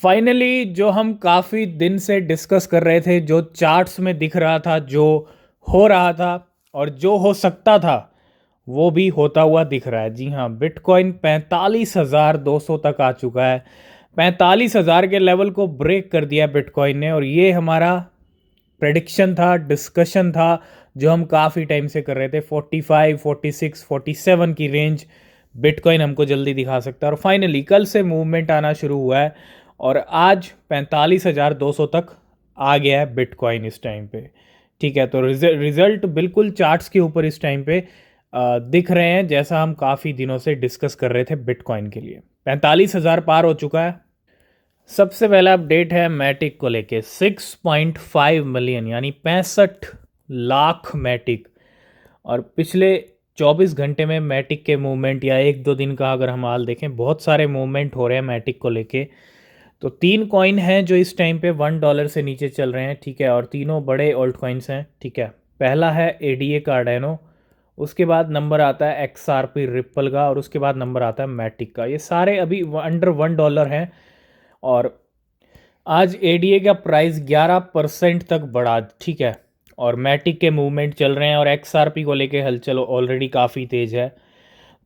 Finally जो हम काफ़ी दिन से डिस्कस कर रहे थे, जो चार्ट्स में दिख रहा था, जो हो रहा था और जो हो सकता था, वो भी होता हुआ दिख रहा है। जी हाँ, बिटकॉइन 45,200 तक आ चुका है। 45,000 के लेवल को ब्रेक कर दिया बिटकॉइन ने, और ये हमारा प्रेडिक्शन था, डिस्कशन था, जो हम काफ़ी टाइम से कर रहे थे। 45, 46, 47 की रेंज बिटकॉइन हमको जल्दी दिखा सकता है, और फाइनली कल से मूवमेंट आना शुरू हुआ है और आज 45,200 तक आ गया है बिटकॉइन इस टाइम पे। ठीक है, तो रिजल्ट बिल्कुल चार्ट्स के ऊपर इस टाइम पे दिख रहे हैं, जैसा हम काफ़ी दिनों से डिस्कस कर रहे थे बिटकॉइन के लिए। 45,000 पार हो चुका है। सबसे पहला अपडेट है मैटिक को लेके। 6.5 मिलियन यानी 65 लाख मैटिक, और पिछले 24 घंटे में मैटिक के मूवमेंट, या एक दो दिन का अगर हम हाल देखें, बहुत सारे मूवमेंट हो रहे हैं मैटिक को लेके। तो 3 कॉइन हैं जो इस टाइम पे $1 से नीचे चल रहे हैं। ठीक है, और तीनों बड़े ओल्ड कॉइन्स हैं। ठीक है, पहला है एडीए कार्डेनो, उसके बाद नंबर आता है एक्सआरपी रिप्पल का, और उसके बाद नंबर आता है मैटिक का। ये सारे अभी अंडर $1 हैं, और आज एडीए का प्राइस 11% तक बढ़ा। ठीक है, और मैटिक के मूवमेंट चल रहे हैं, और एक्सआरपी को लेके हलचल ऑलरेडी काफ़ी तेज़ है।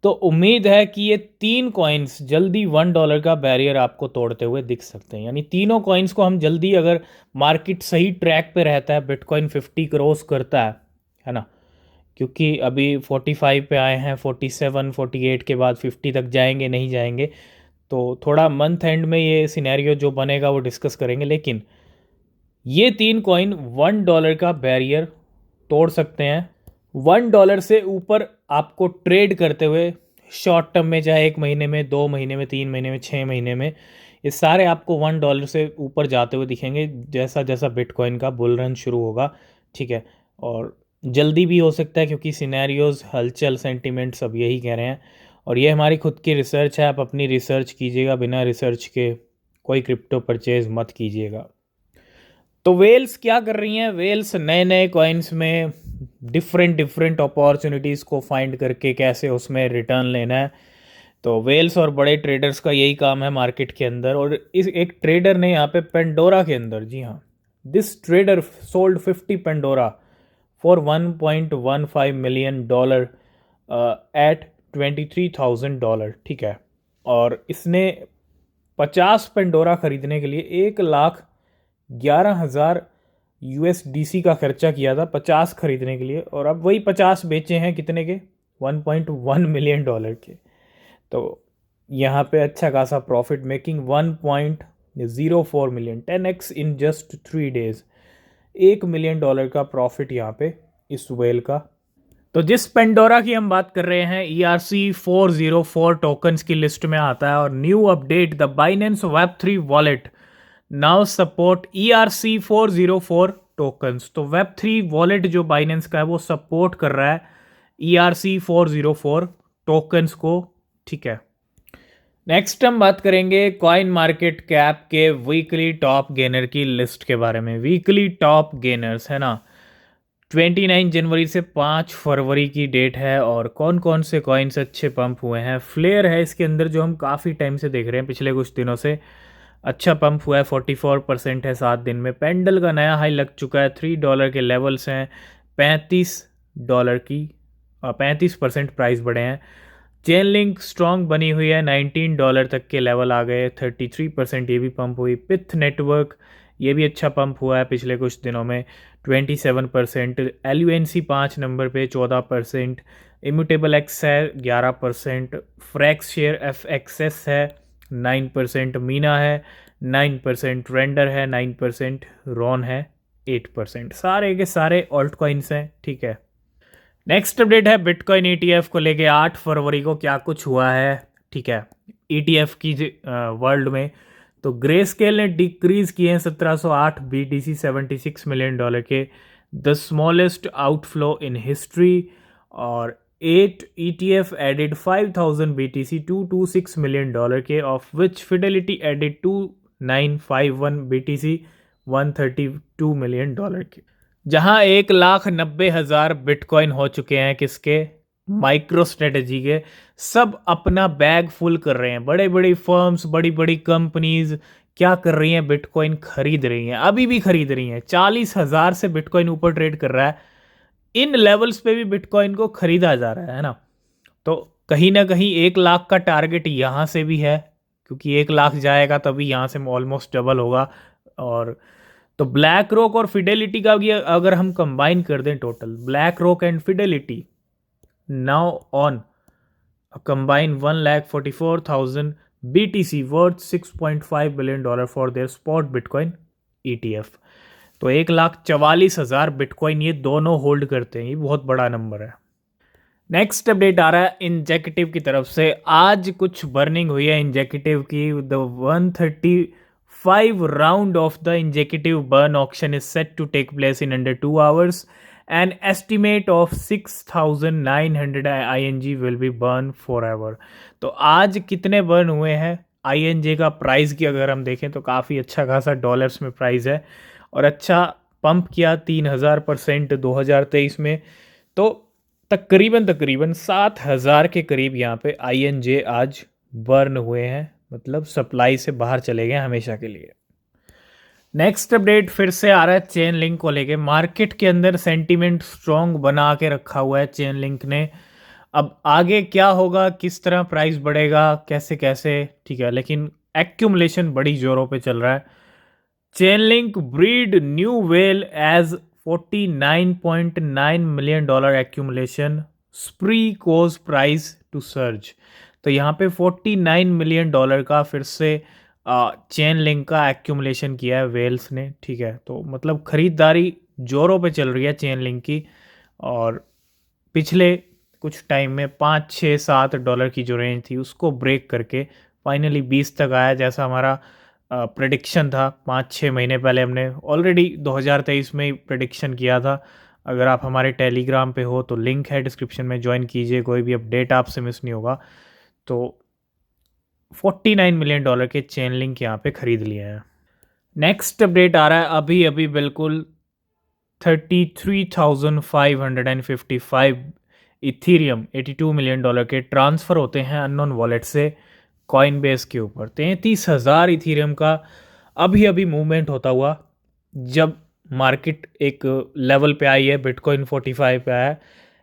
तो उम्मीद है कि ये 3 कॉइन्स जल्दी $1 का बैरियर आपको तोड़ते हुए दिख सकते हैं। यानी तीनों कॉइन्स को हम जल्दी, अगर मार्केट सही ट्रैक पे रहता है, बिटकॉइन 50 क्रॉस करता है ना, क्योंकि अभी 45 पे आए हैं, 47, 48 के बाद 50 तक जाएंगे नहीं जाएंगे, तो थोड़ा मंथ एंड में ये सिनेरियो जो बनेगा वो डिस्कस करेंगे। लेकिन ये 3 कॉइन $1 का बैरियर तोड़ सकते हैं। $1 से ऊपर आपको ट्रेड करते हुए शॉर्ट टर्म में, चाहे 1 महीने में, 2 महीने में, 3 महीने में, 6 महीने में, ये सारे आपको $1 से ऊपर जाते हुए दिखेंगे जैसा जैसा बिटकॉइन का बुल रन शुरू होगा। ठीक है, और जल्दी भी हो सकता है, क्योंकि सिनेरियोज, हलचल, सेंटिमेंट सब यही कह रहे हैं। और ये हमारी खुद की रिसर्च है, आप अपनी रिसर्च कीजिएगा, बिना रिसर्च के कोई क्रिप्टो परचेज मत कीजिएगा। तो वेल्स क्या कर रही हैं? वेल्स नए नए कॉइन्स में डिफरेंट डिफरेंट अपॉर्चुनिटीज़ को फाइंड करके कैसे उसमें रिटर्न लेना है। तो वेल्स और बड़े ट्रेडर्स का यही काम है मार्केट के अंदर। और इस एक ट्रेडर ने यहाँ पे पेंडोरा के अंदर, जी हाँ, this trader sold 50 Pandora for $1.15 million at $23,000। ठीक है, और इसने 50 पेंडोरा खरीदने के लिए 1,11,000 USDC का खर्चा किया था 50 खरीदने के लिए, और अब वही 50 बेचे हैं कितने के? $1.1 मिलियन के। तो यहाँ पे अच्छा खासा profit making, 1.04 million, 10x in just 3 days, $1 million का प्रॉफिट यहाँ पे इस वेल का। तो जिस पेंडोरा की हम बात कर रहे हैं, ERC-404 टोकन्स की लिस्ट में आता है। और new update, the Binance Web3 wallet now support ERC-404 tokens. तो Web3 वॉलेट जो बाइनेंस का है वो सपोर्ट कर रहा है ERC-404 टोकन्स को। ठीक है, नेक्स्ट हम बात करेंगे कॉइन मार्केट कैप के वीकली टॉप गेनर की लिस्ट के बारे में। वीकली टॉप गेनर्स है ना, 29 जनवरी से 5 फरवरी की डेट है, और कौन कौन से कॉइन्स अच्छे पंप हुए हैं। फ्लेयर है इसके अंदर, जो हम काफ़ी टाइम से देख रहे हैं, पिछले कुछ दिनों से अच्छा पंप हुआ है, 44% है 7 दिन में। पेंडल का नया हाई लग चुका है, $3 के लेवल्स हैं, $35 की 35% प्राइस बढ़े हैं। चेन लिंक स्ट्रॉन्ग बनी हुई है, $19 तक के लेवल आ गए, 33% ये भी पंप हुई। पिथ नेटवर्क ये भी अच्छा पंप हुआ है पिछले कुछ दिनों में, 27%। LUNC 5 नंबर पे 14%। इम्यूटेबल एक्स है 11%। फ्रैक्स शेयर FXS है 9%। मीना है 9%। रेंडर है 9%। रॉन है 8%। सारे के सारे ऑल्ट कॉइन्स हैं। ठीक है, नेक्स्ट अपडेट है बिटकॉइन ETF को लेके। 8 फरवरी को क्या कुछ हुआ है। ठीक है, ETF की वर्ल्ड में तो ग्रे स्केल ने डिक्रीज किए हैं 1708 BTC, $76 मिलियन के, the smallest outflow in history. और 8 ETF एडेड 5000 BTC, $226 मिलियन के, of which Fidelity added 2951 BTC, $132 million के। जहां 1,90,000 बिटकॉइन हो चुके हैं किसके? माइक्रो स्ट्रेटजी के। सब अपना बैग फुल कर रहे हैं, बड़े बड़ी फर्म्स, बड़ी बड़ी कंपनीज, क्या कर रही हैं, बिटकॉइन खरीद रही हैं, अभी भी खरीद रही हैं। 40,000 से बिटकॉइन ऊपर ट्रेड कर रहा है। इन लेवल्स पे भी बिटकॉइन को खरीदा जा रहा है ना। तो कहीं ना कहीं 1 लाख का टारगेट यहाँ से भी है, क्योंकि 1 लाख जाएगा तभी यहाँ से ऑलमोस्ट डबल होगा। और तो ब्लैक रॉक और फिडेलिटी का भी अगर हम कंबाइन कर दें, total black rock and Fidelity now on combined 1,44,000 BTC worth $6.5 billion for their spot Bitcoin ETF। तो 1,44,000 बिटकॉइन ये दोनों होल्ड करते हैं, ये बहुत बड़ा नंबर है। नेक्स्ट अपडेट आ रहा है इंजेक्टिव की तरफ से। आज कुछ बर्निंग हुई है इंजेक्टिव की। The 135 round of the Injective burn auction is set to take place in under 2 hours। An estimate of 6,900 ING will be burned forever। तो आज कितने बर्न हुए हैं ING का प्राइस की अगर हम देखें तो काफ़ी अच्छा खासा डॉलर्स में प्राइस है, और अच्छा पंप किया 3,000% 2023 में। तो तकरीबन 7,000 के करीब यहाँ पे ING आज बर्न हुए हैं, मतलब सप्लाई से बाहर चले गए हमेशा के लिए। नेक्स्ट अपडेट फिर से आ रहा है चेन लिंक को लेके। मार्केट के अंदर सेंटीमेंट स्ट्रॉन्ग बना के रखा हुआ है चेन लिंक ने। अब आगे क्या होगा, किस तरह प्राइस बढ़ेगा, कैसे कैसे, ठीक है, लेकिन एक्यूमुलेशन बड़ी जोरों पे चल रहा है। Chainlink breed new whale as $49.9 million accumulation spree cause price to surge. तो यहाँ पे $49 million का फिर से चेन लिंक का एक्यूमुलेशन किया है वेल्स ने, ठीक है। तो मतलब ख़रीदारी जोरों पे चल रही है चेन लिंक की, और पिछले कुछ टाइम में $5-6-7 की जो रेंज थी उसको ब्रेक करके फाइनली 20 तक आया, जैसा हमारा प्रेडिक्शन था 5-6 महीने पहले। हमने ऑलरेडी 2023 में ही प्रेडिक्शन किया था। अगर आप हमारे टेलीग्राम पे हो तो लिंक है डिस्क्रिप्शन में, ज्वाइन कीजिए, कोई भी अपडेट आपसे मिस नहीं होगा। तो $49 million के चेन लिंक यहाँ पे ख़रीद लिए हैं। नेक्स्ट अपडेट आ रहा है अभी अभी बिल्कुल 33,555 इथीरियम $82 million के ट्रांसफ़र होते हैं अननोन वॉलेट से कॉइनबेस के ऊपर। 33,000 इथीरियम का अभी अभी मूवमेंट होता हुआ, जब मार्केट एक लेवल पे आई है, बिटकॉइन 45 पे आया है,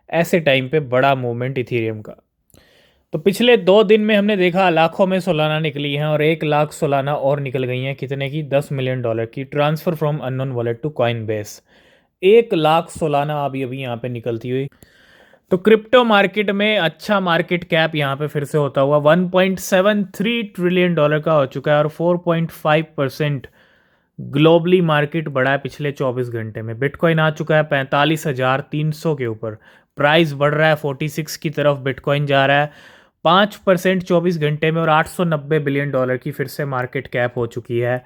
ऐसे टाइम पे बड़ा मूवमेंट इथीरियम का। तो पिछले 2 दिन में हमने देखा लाखों में सोलाना निकली हैं, और 1 लाख सोलाना और निकल गई हैं। कितने की? $10 million की transfer from unknown wallet to Coinbase. 1 lakh Solana अभी अभी यहाँ पे निकलती हुई। तो क्रिप्टो मार्केट में अच्छा मार्केट कैप यहाँ पे फिर से होता हुआ $1.73 ट्रिलियन का हो चुका है, और 4.5% ग्लोबली मार्केट बढ़ा है पिछले 24 घंटे में। बिटकॉइन आ चुका है 45,300 के ऊपर, प्राइस बढ़ रहा है 46 की तरफ, बिटकॉइन जा रहा है 5% 24 घंटे में, और $890 बिलियन की फिर से मार्केट कैप हो चुकी है।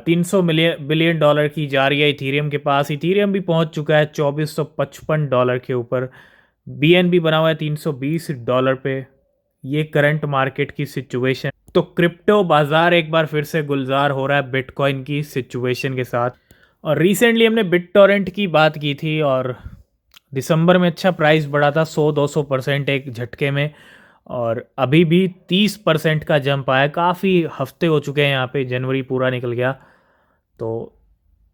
300 बिलियन डॉलर की जा रही है इथीरियम के पास। इथीरियम भी पहुंच चुका है $2,455 के ऊपर। BNB बना हुआ है $320 पे। ये करंट मार्केट की सिचुएशन। तो क्रिप्टो बाज़ार एक बार फिर से गुलजार हो रहा है बिटकॉइन की सिचुएशन के साथ। और रिसेंटली हमने बिटटॉरेंट की बात की थी, और दिसंबर में अच्छा प्राइस बढ़ा था 100-200% एक झटके में, और अभी भी 30% का जंप आया। काफ़ी हफ्ते हो चुके हैं यहाँ पे, जनवरी पूरा निकल गया, तो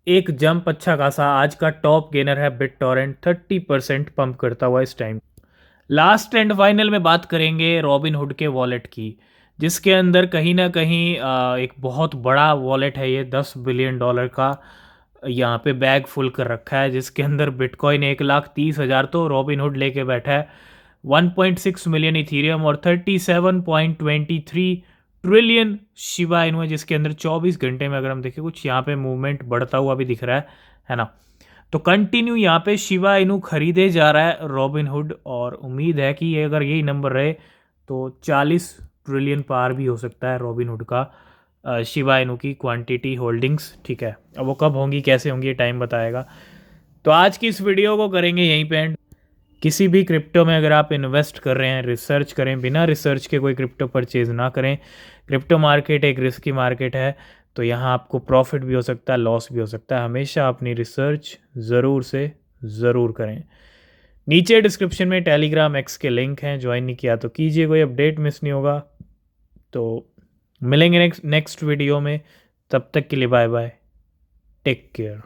एक जंप अच्छा खासा। आज का टॉप गेनर है बिटटॉरेंट, 30% पंप करता हुआ इस टाइम। लास्ट एंड फाइनल में बात करेंगे रॉबिनहुड के वॉलेट की, जिसके अंदर कहीं ना कहीं एक बहुत बड़ा वॉलेट है ये, $10 बिलियन का यहाँ पे बैग फुल कर रखा है, जिसके अंदर बिटकॉइन 1,30,000 तो रॉबिनहुड लेके बैठा है, 1.6 मिलियन इथीरियम और 37.23 ट्रिलियन शिबा इनू है, जिसके अंदर 24 घंटे में अगर हम देखें कुछ यहाँ पे मूवमेंट बढ़ता हुआ भी दिख रहा है ना। तो कंटिन्यू यहाँ पे शिबा इनू खरीदे जा रहा है रॉबिनहुड, और उम्मीद है कि ये अगर यही नंबर रहे तो 40 ट्रिलियन पार भी हो सकता है रॉबिनहुड का शिबा इनू की क्वांटिटी होल्डिंग्स, ठीक है। अब वो कब होंगी कैसे होंगी ये टाइम बताएगा। तो आज की इस वीडियो को करेंगे यहीं पे एंड। किसी भी क्रिप्टो में अगर आप इन्वेस्ट कर रहे हैं, रिसर्च करें, बिना रिसर्च के कोई क्रिप्टो परचेज़ ना करें। क्रिप्टो मार्केट एक रिस्की मार्केट है, तो यहाँ आपको प्रॉफिट भी हो सकता है, लॉस भी हो सकता है। हमेशा अपनी रिसर्च ज़रूर से ज़रूर करें। नीचे डिस्क्रिप्शन में टेलीग्राम एक्स के लिंक हैं, ज्वाइन नहीं किया तो कीजिए, कोई अपडेट मिस नहीं होगा। तो मिलेंगे नेक्स्ट वीडियो में, तब तक के लिए बाय बाय, टेक केयर।